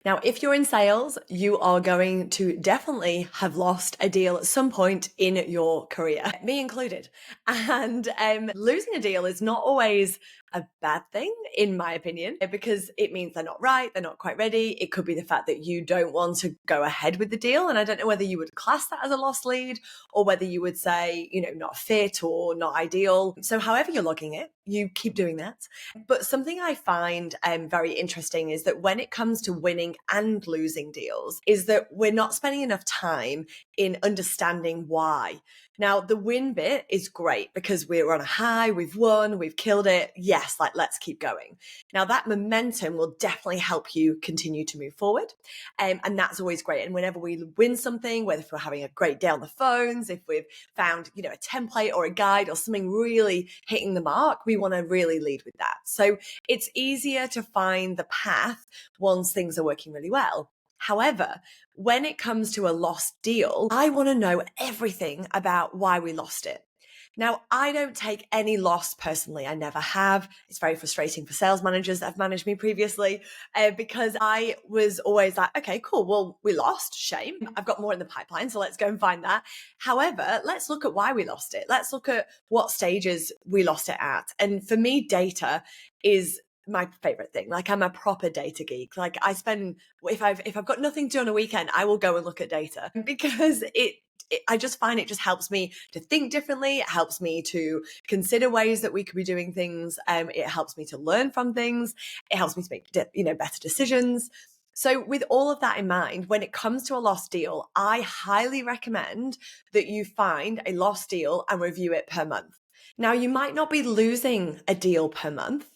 Now, if you're in sales, you are going to definitely have lost a deal at some point in your career, me included. And losing a deal is not always a bad thing, in my opinion, because it means they're not right, they're not quite ready. It could be the fact that you don't want to go ahead with the deal. And I don't know whether you would class that as a lost lead or whether you would say, not fit or not ideal. So, however you're logging it, you keep doing that. But something I find very interesting is that when it comes to winning and losing deals, is that we're not spending enough time in understanding why. Now, the win bit is great because we're on a high, we've won, we've killed it. Yes, let's keep going. Now, that momentum will definitely help you continue to move forward. And that's always great. And whenever we win something, whether if we're having a great day on the phones, if we've found, a template or a guide or something really hitting the mark, we want to really lead with that. So it's easier to find the path once things are working really well. However, when it comes to a lost deal, I want to know everything about why we lost it. Now, I don't take any loss personally. I never have. It's very frustrating for sales managers that have managed me previously because I was always like, okay, cool. Well, we lost. Shame. I've got more in the pipeline. So let's go and find that. However, let's look at why we lost it. Let's look at what stages we lost it at. And for me, data is my favorite thing. I'm a proper data geek. I spend, if I've got nothing to do on a weekend, I will go and look at data because I just find it just helps me to think differently. It helps me to consider ways that we could be doing things. It helps me to learn from things. It helps me to make, better decisions. So with all of that in mind, when it comes to a lost deal, I highly recommend that you find a lost deal and review it per month. Now, you might not be losing a deal per month.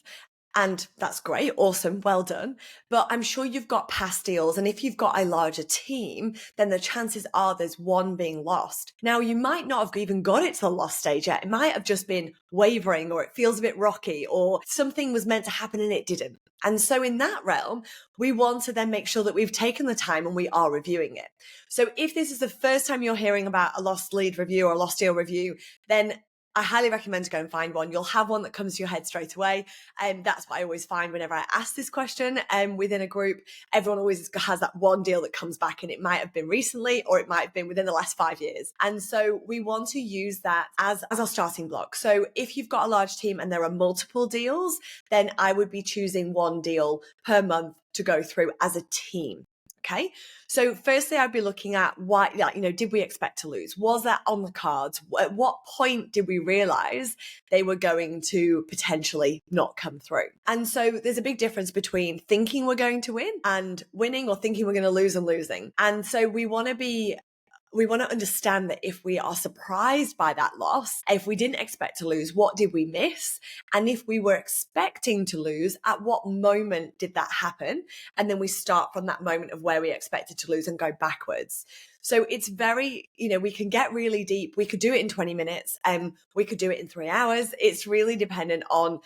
And that's great. Awesome. Well done. But I'm sure you've got past deals. And if you've got a larger team, then the chances are there's one being lost. Now, you might not have even got it to the lost stage yet. It might have just been wavering or it feels a bit rocky or something was meant to happen and it didn't. And so in that realm, we want to then make sure that we've taken the time and we are reviewing it. So if this is the first time you're hearing about a lost lead review or a lost deal review, then I highly recommend to go and find one. You'll have one that comes to your head straight away. And that's what I always find whenever I ask this question within a group. Everyone always has that one deal that comes back, and it might have been recently or it might have been within the last 5 years. And so we want to use that as our starting block. So if you've got a large team and there are multiple deals, then I would be choosing one deal per month to go through as a team. Okay. So firstly, I'd be looking at why, did we expect to lose? Was that on the cards? At what point did we realize they were going to potentially not come through? And so there's a big difference between thinking we're going to win and winning, or thinking we're going to lose and losing. And so we want to understand that if we are surprised by that loss, if we didn't expect to lose, what did we miss? And if we were expecting to lose, at what moment did that happen? And then we start from that moment of where we expected to lose and go backwards. So it's very, we can get really deep. We could do it in 20 minutes and we could do it in 3 hours. It's really dependent on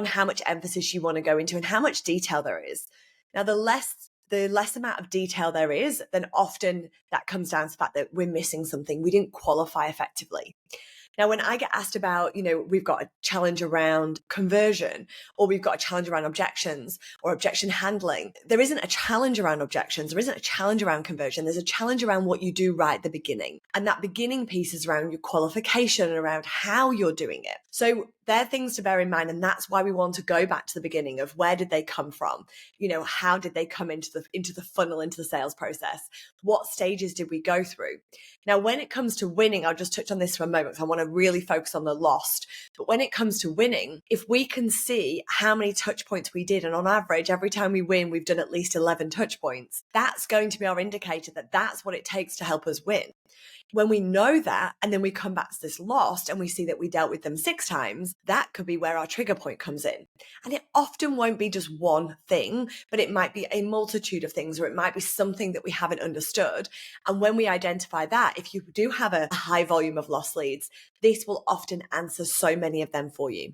how much emphasis you want to go into and how much detail there is. Now, the less amount of detail there is, then often that comes down to the fact that we're missing something. We didn't qualify effectively. Now, when I get asked about, we've got a challenge around conversion, or we've got a challenge around objections or objection handling, there isn't a challenge around objections. There isn't a challenge around conversion. There's a challenge around what you do right at the beginning. And that beginning piece is around your qualification and around how you're doing it. So they're things to bear in mind. And that's why we want to go back to the beginning of where did they come from? How did they come into the funnel, into the sales process? What stages did we go through? Now, when it comes to winning, I'll just touch on this for a moment because I want to really focus on the lost. But when it comes to winning, if we can see how many touch points we did, and on average, every time we win, we've done at least 11 touch points, that's going to be our indicator that that's what it takes to help us win. When we know that, and then we come back to this lost and we see that we dealt with them 6 times, that could be where our trigger point comes in. And it often won't be just one thing, but it might be a multitude of things, or it might be something that we haven't understood. And when we identify that, if you do have a high volume of lost leads, this will often answer so many of them for you.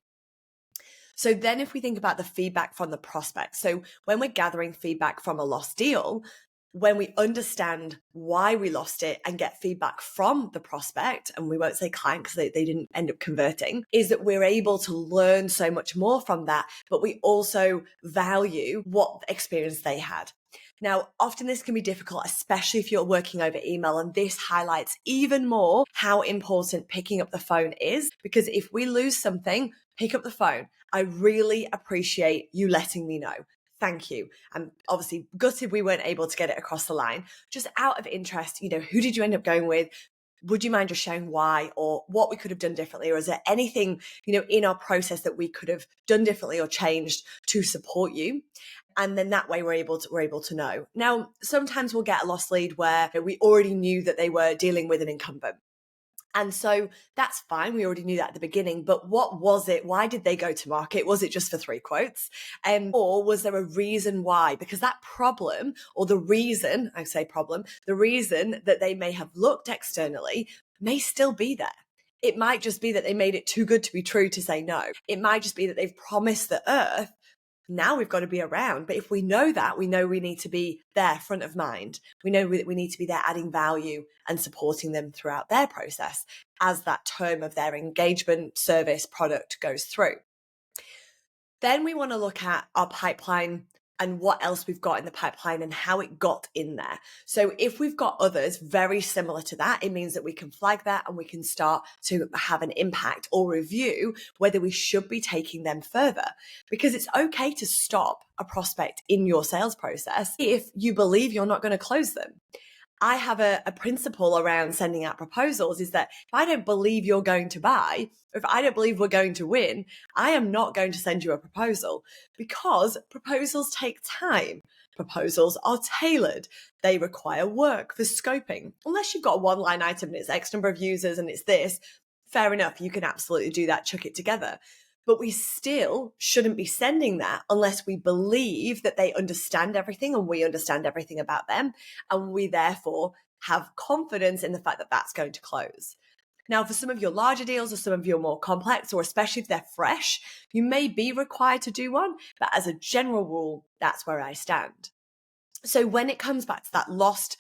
So then if we think about the feedback from the prospect, so when we're gathering feedback from a lost deal, when we understand why we lost it and get feedback from the prospect, and we won't say client because they didn't end up converting, is that we're able to learn so much more from that, but we also value what experience they had. Now, often this can be difficult, especially if you're working over email, and this highlights even more how important picking up the phone is, because if we lose something, pick up the phone. I really appreciate you letting me know. Thank you. I'm obviously gutted we weren't able to get it across the line. Just out of interest, who did you end up going with? Would you mind just sharing why, or what we could have done differently? Or is there anything, in our process that we could have done differently or changed to support you? And then that way we're able to know. Now, sometimes we'll get a lost lead where we already knew that they were dealing with an incumbent. And so that's fine. We already knew that at the beginning. But what was it? Why did they go to market? Was it just for 3 quotes? Or was there a reason why? Because that problem, or the reason that they may have looked externally may still be there. It might just be that they made it too good to be true to say no. It might just be that they've promised the earth. Now we've got to be around. But if we know that, we know we need to be there front of mind. We know that we need to be there adding value and supporting them throughout their process as that term of their engagement, service, product goes through. Then we want to look at our pipeline and what else we've got in the pipeline and how it got in there. So if we've got others very similar to that, it means that we can flag that and we can start to have an impact or review whether we should be taking them further. Because it's okay to stop a prospect in your sales process if you believe you're not going to close them. I have a principle around sending out proposals is that if I don't believe you're going to buy, or if I don't believe we're going to win, I am not going to send you a proposal, because proposals take time. Proposals are tailored. They require work for scoping. Unless you've got a 1-line item and it's X number of users and it's this, fair enough, you can absolutely do that, chuck it together. But we still shouldn't be sending that unless we believe that they understand everything and we understand everything about them. And we therefore have confidence in the fact that that's going to close. Now, for some of your larger deals or some of your more complex, or especially if they're fresh, you may be required to do one. But as a general rule, that's where I stand. So when it comes back to that lost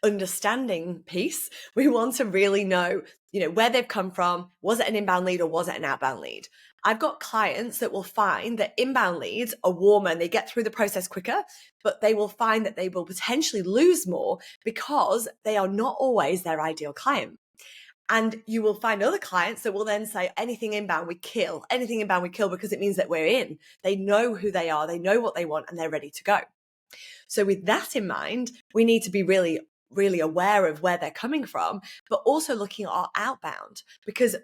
understanding piece, we want to really know, where they've come from. Was it an inbound lead or was it an outbound lead? I've got clients that will find that inbound leads are warmer and they get through the process quicker, but they will find that they will potentially lose more because they are not always their ideal client. And you will find other clients that will then say, anything inbound we kill, because it means that we're in. They know who they are, they know what they want, and they're ready to go. So with that in mind, we need to be really aware of where they're coming from, but also looking at our outbound, because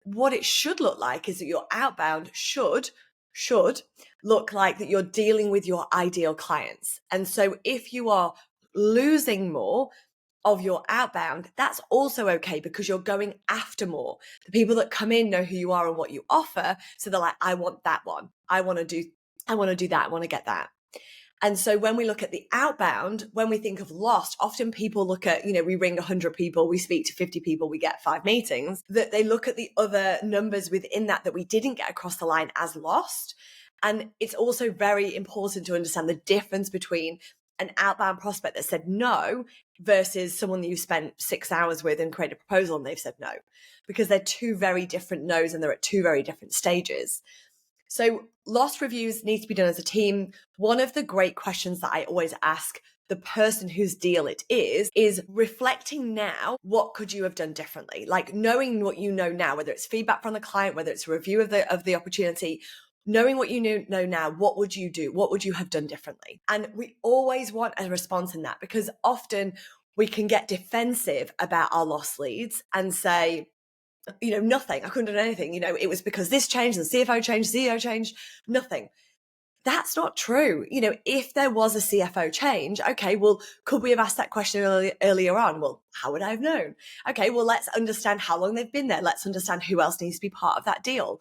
what it should look like is that your outbound should look like that you're dealing with your ideal clients. And so if you are losing more of your outbound, that's also okay, because you're going after more. The people that come in know who you are and what you offer. So they're like, I want that one. I want to do that. I want to get that. And so when we look at the outbound, when we think of lost, often people look at, we ring 100 people, we speak to 50 people, we get 5 meetings, that they look at the other numbers within that we didn't get across the line as lost. And it's also very important to understand the difference between an outbound prospect that said no versus someone that you spent 6 hours with and created a proposal and they've said no, because they're 2 very different no's and they're at 2 very different stages. So lost reviews need to be done as a team. One of the great questions that I always ask the person whose deal it is reflecting now, what could you have done differently? Like knowing what you know now, whether it's feedback from the client, whether it's a review of the opportunity, knowing what you know now, what would you do? What would you have done differently? And we always want a response in that, because often we can get defensive about our lost leads and say, nothing. I couldn't do anything. It was because this changed, the CFO changed, CEO changed, nothing. That's not true. If there was a CFO change, okay, well, could we have asked that question earlier on? Well, how would I have known? Okay, well, let's understand how long they've been there. Let's understand who else needs to be part of that deal.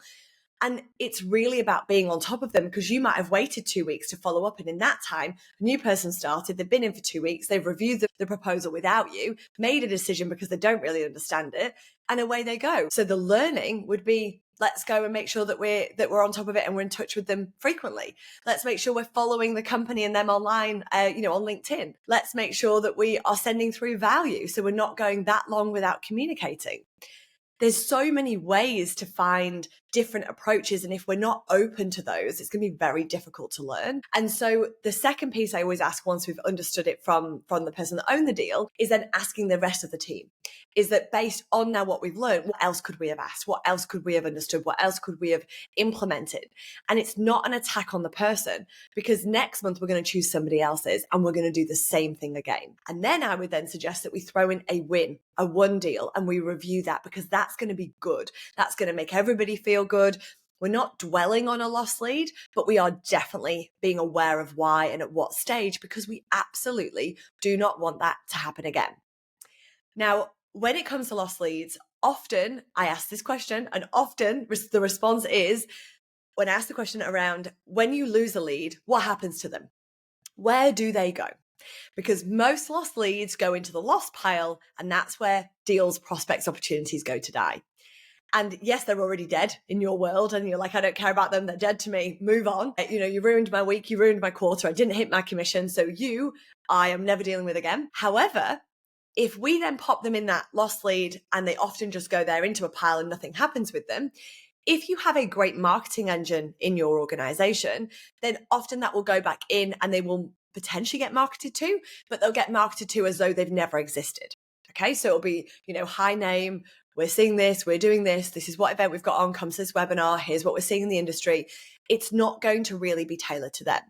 And it's really about being on top of them, because you might have waited 2 weeks to follow up. And in that time, a new person started, they've been in for 2 weeks, they've reviewed the proposal without you, made a decision because they don't really understand it, and away they go. So the learning would be, let's go and make sure that we're on top of it and we're in touch with them frequently. Let's make sure we're following the company and them online, on LinkedIn. Let's make sure that we are sending through value, so we're not going that long without communicating. There's so many ways to find different approaches. And if we're not open to those, it's going to be very difficult to learn. And so the second piece I always ask once we've understood it from the person that owned the deal is then asking the rest of the team, is that based on now what we've learned, what else could we have asked? What else could we have understood? What else could we have implemented? And it's not an attack on the person, because next month we're going to choose somebody else's and we're going to do the same thing again. And then I would then suggest that we throw in a win, a one deal, and we review that, because that's going to be good. That's going to make everybody feel good. We're not dwelling on a lost lead, but we are definitely being aware of why and at what stage, because we absolutely do not want that to happen again. Now, when it comes to lost leads, often I ask this question, and often the response is, when I ask the question around when you lose a lead, what happens to them? Where do they go? Because most lost leads go into the lost pile, and that's where deals, prospects, opportunities go to die. And yes, they're already dead in your world, and you're like, I don't care about them, they're dead to me, move on. You ruined my week, you ruined my quarter, I didn't hit my commission, so I am never dealing with again. However, if we then pop them in that lost lead and they often just go there into a pile and nothing happens with them, if you have a great marketing engine in your organization, then often that will go back in and they will potentially get marketed to, but they'll get marketed to as though they've never existed. Okay, so it'll be, high name, we're seeing this, we're doing this is what event we've got on, come to this webinar, here's what we're seeing in the industry. It's not going to really be tailored to them.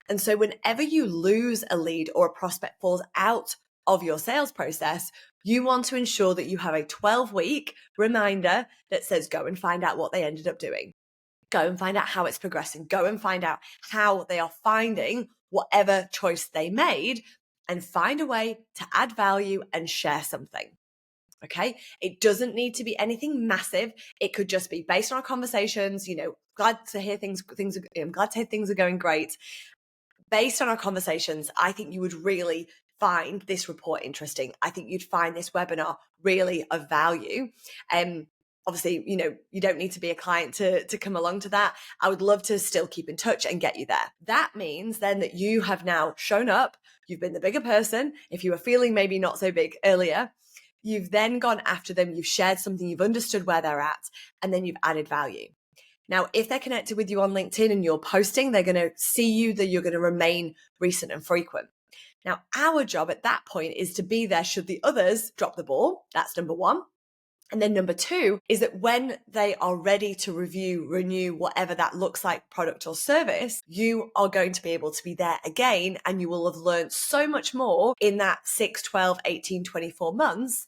And so whenever you lose a lead or a prospect falls out of your sales process, you want to ensure that you have a 12-week reminder that says, go and find out what they ended up doing. Go and find out how it's progressing. Go and find out how they are finding whatever choice they made, and find a way to add value and share something. Okay. It doesn't need to be anything massive. It could just be based on our conversations, glad to hear I'm glad to hear things are going great. Based on our conversations, I think you would really find this report interesting. I think you'd find this webinar really of value. Obviously, you don't need to be a client to come along to that. I would love to still keep in touch and get you there. That means then that you have now shown up, you've been the bigger person. If you were feeling maybe not so big earlier, you've then gone after them, you've shared something, you've understood where they're at, and then you've added value. Now, if they're connected with you on LinkedIn and you're posting, they're going to see you, that you're going to remain recent and frequent. Now, our job at that point is to be there should the others drop the ball. That's number one. And then number two is that when they are ready to review, renew, whatever that looks like, product or service, you are going to be able to be there again, and you will have learned so much more in that 6, 12, 18, 24 months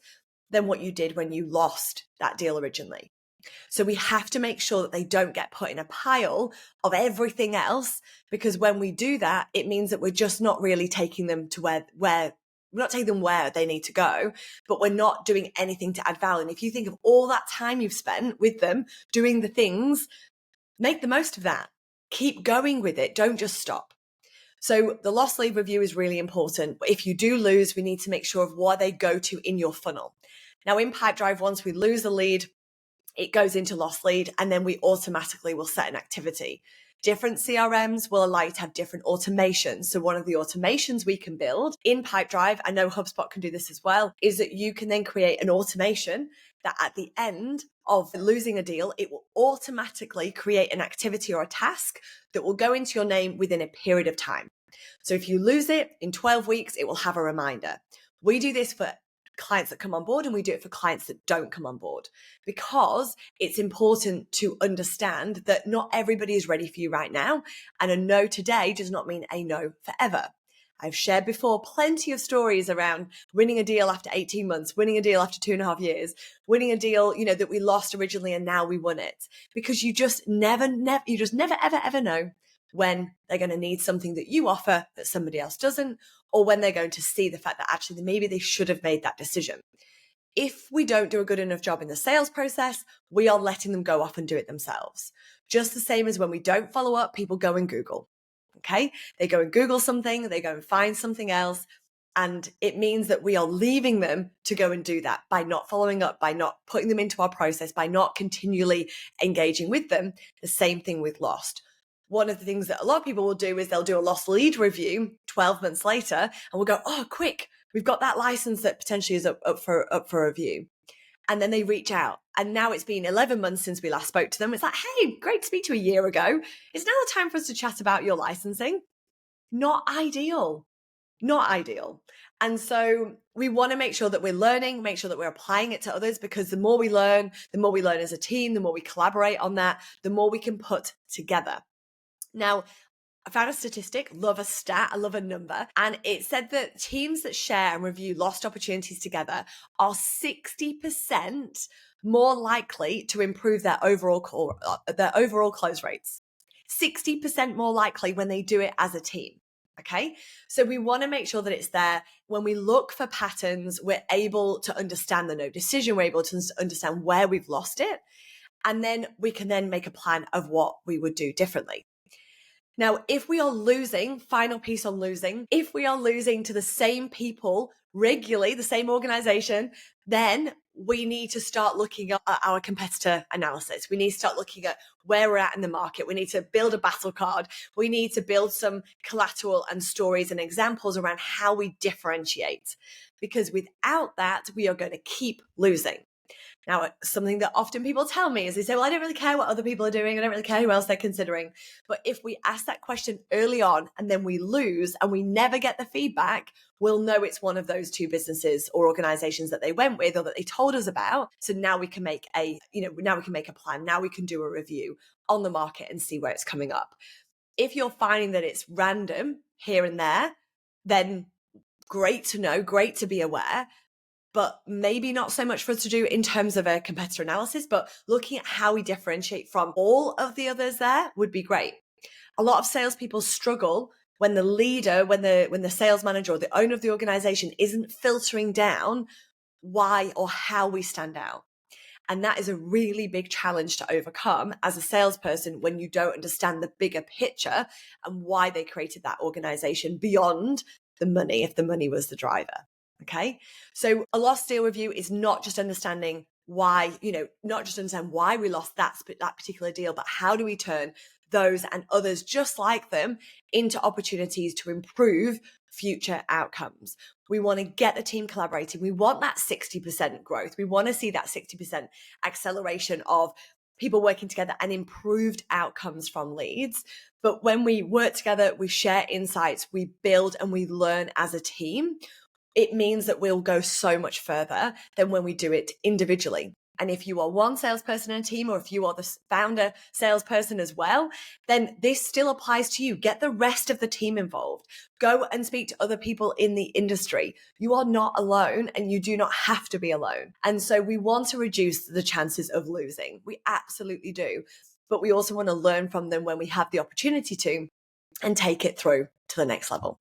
than what you did when you lost that deal originally. So we have to make sure that they don't get put in a pile of everything else, because when we do that, it means that we're just not really taking them to where we're not taking them where they need to go, but we're not doing anything to add value. And if you think of all that time you've spent with them doing the things, make the most of that. Keep going with it. Don't just stop. So the lost lead review is really important. If you do lose, we need to make sure of what they go to in your funnel. Now in Pipedrive, once we lose a lead, it goes into lost lead, and then we automatically will set an activity. Different CRMs will allow you to have different automations. So one of the automations we can build in Pipedrive, I know HubSpot can do this as well, is that you can then create an automation that at the end of losing a deal, it will automatically create an activity or a task that will go into your name within a period of time. So if you lose it in 12 weeks, it will have a reminder. We do this for clients that come on board, and we do it for clients that don't come on board, because it's important to understand that not everybody is ready for you right now, and a no today does not mean a no forever. I've shared before plenty of stories around winning a deal after 18 months, winning a deal after 2.5 years, winning a deal, that we lost originally and now we won it, because you just never ever know when they're going to need something that you offer that somebody else doesn't, or when they're going to see the fact that actually maybe they should have made that decision. If we don't do a good enough job in the sales process, we are letting them go off and do it themselves. Just the same as when we don't follow up, people go and Google. Okay? They go and Google something, they go and find something else. And it means that we are leaving them to go and do that by not following up, by not putting them into our process, by not continually engaging with them. The same thing with lost. One of the things that a lot of people will do is they'll do a lost lead review 12 months later, and we'll go, oh, quick, we've got that license that potentially is up for review. and then they reach out. And now it's been 11 months since we last spoke to them. It's like, hey, great to speak to you a year ago. It's now the time for us to chat about your licensing. Not ideal. Not ideal. And so we want to make sure that we're learning, make sure that we're applying it to others, because the more we learn as a team, the more we collaborate on that, the more we can put together. Now, I found a statistic, love a stat, I love a number, and it said that teams that share and review lost opportunities together are 60% more likely to improve their overall close rates. 60% more likely when they do it as a team. Okay, so we want to make sure that it's there. When we look for patterns, we're able to understand the no decision, we're able to understand where we've lost it, and then we can then make a plan of what we would do differently. Now, if we are losing, final piece on losing, if we are losing to the same people regularly, the same organization, then we need to start looking at our competitor analysis. We need to start looking at where we're at in the market. We need to build a battle card. We need to build some collateral and stories and examples around how we differentiate. Because without that, we are going to keep losing. Now, something that often people tell me is they say, well, I don't really care what other people are doing. I don't really care who else they're considering. But if we ask that question early on and then we lose and we never get the feedback, we'll know it's one of those two businesses or organizations that they went with or that they told us about. So now we can make a plan. Now we can do a review on the market and see where it's coming up. If you're finding that it's random here and there, then great to know, great to be aware. But maybe not so much for us to do in terms of a competitor analysis, but looking at how we differentiate from all of the others there would be great. A lot of salespeople struggle when the leader, when the sales manager or the owner of the organization isn't filtering down why or how we stand out. And that is a really big challenge to overcome as a salesperson when you don't understand the bigger picture and why they created that organization beyond the money, if the money was the driver. Okay. So a lost deal review is not just understanding why, not just understand why we lost that particular deal, but how do we turn those and others just like them into opportunities to improve future outcomes. We want to get the team collaborating. We want that 60% growth. We want to see that 60% acceleration of people working together and improved outcomes from leads. But when we work together, we share insights, we build and we learn as a team, it means that we'll go so much further than when we do it individually. And if you are one salesperson in a team, or if you are the founder salesperson as well, then this still applies to you. Get the rest of the team involved. Go and speak to other people in the industry. You are not alone and you do not have to be alone. And so we want to reduce the chances of losing. We absolutely do. But we also want to learn from them when we have the opportunity to and take it through to the next level.